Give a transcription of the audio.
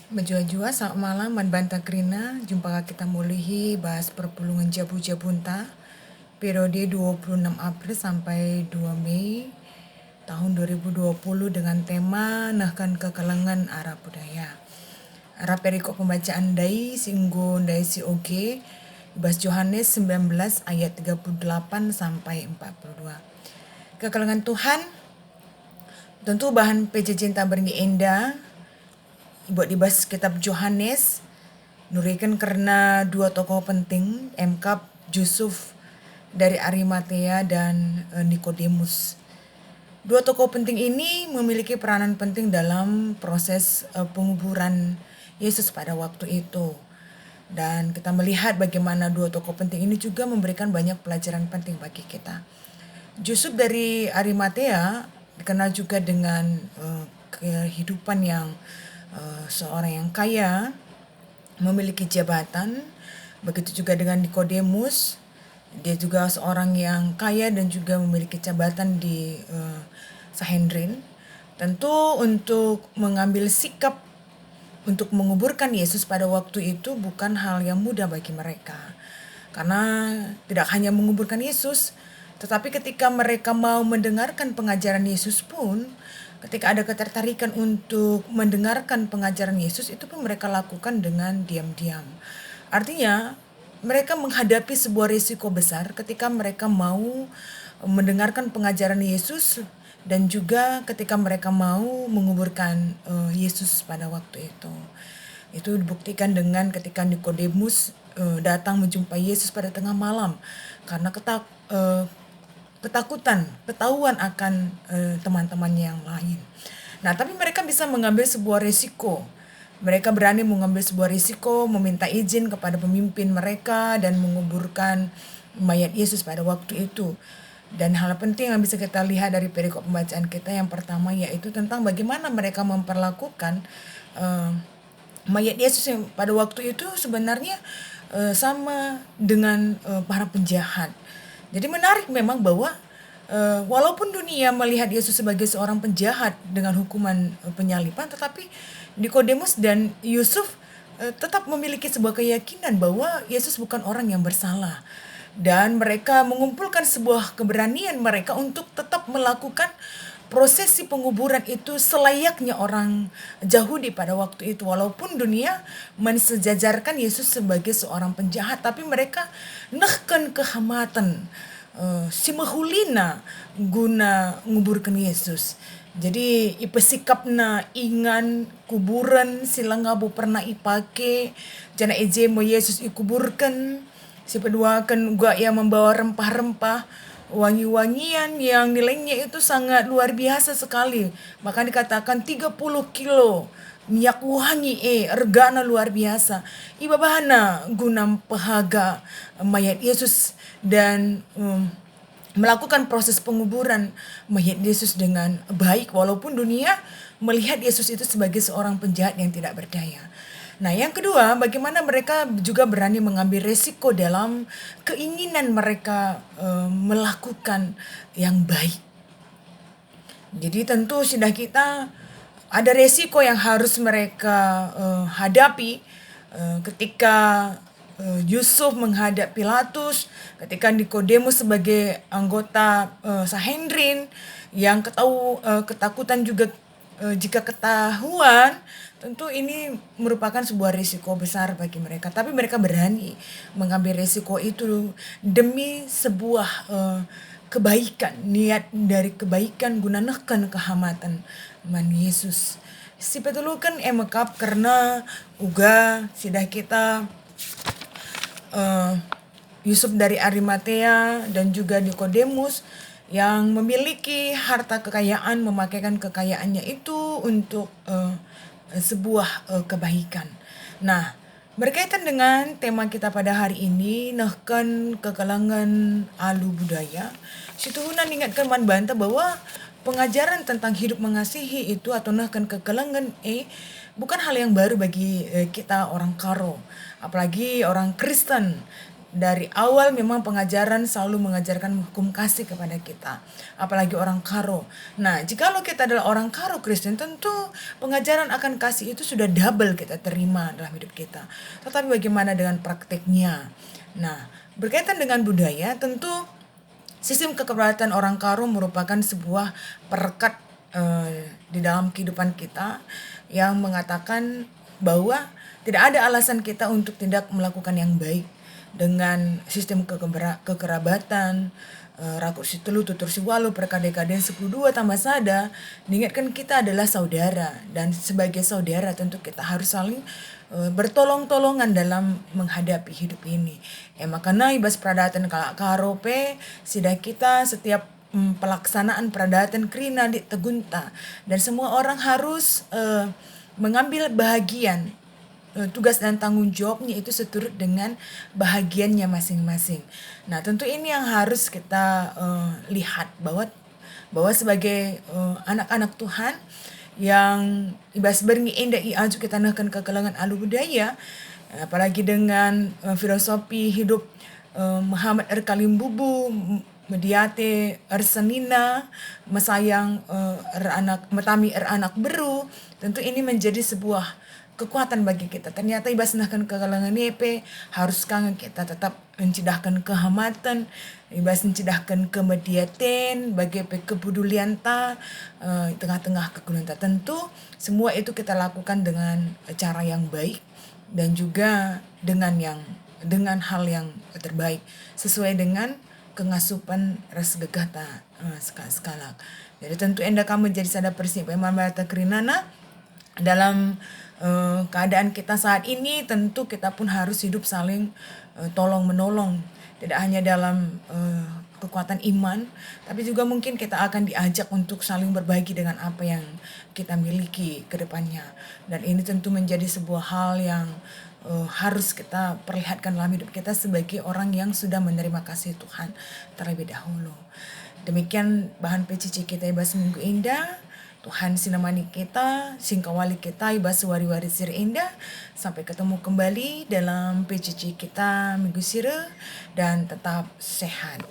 Bejua-jua selamat malam man banta krina jumpa kita mulihi bahas perpulungan Jabu-Jabunta periode 26 April sampai 2 Mei tahun 2020 dengan tema Nahkan Kekalangan Arab Budaya. Arab perikop pembacaan dai singgo dai si oge bahas Yohanes 19 ayat 38 sampai 42. Kekalangan Tuhan tentu bahan PJ Cinta Berngi Enda buat dibahas kitab Yohanes nurikan karena dua tokoh penting MK Yusuf dari Arimatea dan Nikodemus. Dua tokoh penting ini memiliki peranan penting dalam proses penguburan Yesus pada waktu itu. Dan kita melihat bagaimana dua tokoh penting ini juga memberikan banyak pelajaran penting bagi kita. Yusuf dari Arimatea dikenal juga dengan kehidupan yang seorang yang kaya, memiliki jabatan. Begitu juga dengan Nikodemus, dia juga seorang yang kaya dan juga memiliki jabatan di Sanhedrin. Tentu untuk mengambil sikap untuk menguburkan Yesus pada waktu itu bukan hal yang mudah bagi mereka. Karena tidak hanya menguburkan Yesus, tetapi ketika mereka mau mendengarkan pengajaran Yesus pun, ketika ada ketertarikan untuk mendengarkan pengajaran Yesus, itu pun mereka lakukan dengan diam-diam. Artinya, mereka menghadapi sebuah risiko besar ketika mereka mau mendengarkan pengajaran Yesus dan juga ketika mereka mau menguburkan Yesus pada waktu itu. Itu dibuktikan dengan ketika Nikodemus datang menjumpai Yesus pada tengah malam karena ketakutan, ketahuan akan teman-teman yang lain. Nah, tapi mereka bisa mengambil sebuah risiko. Mereka berani mengambil sebuah risiko, meminta izin kepada pemimpin mereka dan menguburkan mayat Yesus pada waktu itu. Dan hal penting yang bisa kita lihat dari perikop pembacaan kita yang pertama yaitu tentang bagaimana mereka memperlakukan mayat Yesus yang pada waktu itu sebenarnya sama dengan para penjahat. Jadi menarik memang bahwa walaupun dunia melihat Yesus sebagai seorang penjahat dengan hukuman penyaliban, tetapi Nikodemus dan Yusuf tetap memiliki sebuah keyakinan bahwa Yesus bukan orang yang bersalah. Dan mereka mengumpulkan sebuah keberanian mereka untuk tetap melakukan prosesi penguburan itu selayaknya orang Yahudi pada waktu itu. Walaupun dunia mensejajarkan Yesus sebagai seorang penjahat, tapi mereka nahkan kehamatan si mahulina guna nguburkan Yesus. Jadi ipesikapna ingan kuburan sila ngabu pernah ipake jana eje mo Yesus ikuburkan. Si kedua kan juga yang membawa rempah-rempah wangi-wangian yang nilainya itu sangat luar biasa sekali. Bahkan dikatakan 30 kilo minyak wangi regana luar biasa. Iba bahana guna pehaga mayat Yesus dan melakukan proses penguburan mayat Yesus dengan baik walaupun dunia melihat Yesus itu sebagai seorang penjahat yang tidak berdaya. Nah, yang kedua, bagaimana mereka juga berani mengambil resiko dalam keinginan mereka melakukan yang baik. Jadi tentu sudah kita ada resiko yang harus mereka hadapi ketika Yusuf menghadap Pilatus, ketika Nikodemus sebagai anggota Sanhedrin yang ketakutan juga jika ketahuan, tentu ini merupakan sebuah risiko besar bagi mereka. Tapi mereka berani mengambil risiko itu demi sebuah kebaikan, niat dari kebaikan gunanakan kehamatan man Yesus. Si petulukan emekap karena uga sudah kita Yusuf dari Arimatea dan juga Nikodemus yang memiliki harta kekayaan memakaikan kekayaannya itu untuk sebuah kebaikan. Nah, berkaitan dengan tema kita pada hari ini, nahkan kekalangan alu budaya, situhunan ingatkan man banta bahwa pengajaran tentang hidup mengasihi itu atau nahkan kekalangan bukan hal yang baru bagi kita orang Karo, apalagi orang Kristen. dari awal memang pengajaran selalu mengajarkan hukum kasih kepada kita, apalagi orang karo. Nah, jikalau kita adalah orang karo Kristen, tentu pengajaran akan kasih itu sudah double kita terima dalam hidup kita. Tetapi bagaimana dengan prakteknya? Nah, berkaitan dengan budaya, tentu sistem kekeberatan orang karo merupakan sebuah perekat di dalam kehidupan kita yang mengatakan bahwa tidak ada alasan kita untuk tidak melakukan yang baik dengan sistem kekerabatan, rakuk si telu tutur si walu perkadekaden 10 tambah sada, diingatkan kita adalah saudara, dan sebagai saudara tentu kita harus saling bertolong-tolongan dalam menghadapi hidup ini. Makanya ibas pradatan kalak karope sida kita setiap pelaksanaan pradatan krina di tegunta, dan semua orang harus mengambil bahagian tugas dan tanggung jawabnya itu seturut dengan bahagiannya masing-masing. Nah, tentu ini yang harus kita lihat bahwa sebagai anak-anak Tuhan yang ibas berngi enda aju kita nakan ke kalangan alu budaya, apalagi dengan filosofi hidup Muhammad Kalimbubu, mediate ersenina, mesayang anak metami anak beru, tentu ini menjadi sebuah kekuatan bagi kita. Ternyata ibas nahkan ke kalangan nepe harus kangen kita tetap mencidahkan kehamatan, ibas mencidahkan kemediaten, bagi kepedulian ta tengah-tengah kegunaan ta. Tentu semua itu kita lakukan dengan cara yang baik dan juga dengan hal yang terbaik sesuai dengan kengasupan ras gegata sekala. Jadi tentu enda kamu jadi sadar persi pemamata kerinana dalam keadaan kita saat ini. Tentu kita pun harus hidup saling tolong menolong, tidak hanya dalam kekuatan iman, tapi juga mungkin kita akan diajak untuk saling berbagi dengan apa yang kita miliki ke depannya. Dan ini tentu menjadi sebuah hal yang harus kita perlihatkan dalam hidup kita sebagai orang yang sudah menerima kasih Tuhan terlebih dahulu. Demikian bahan PCC kita ibas minggu indah. Tuhan sinamani kita, singkawali kita, ibas wari-wari sir indah. Sampai ketemu kembali dalam PCC kita minggu sire, dan tetap sehat.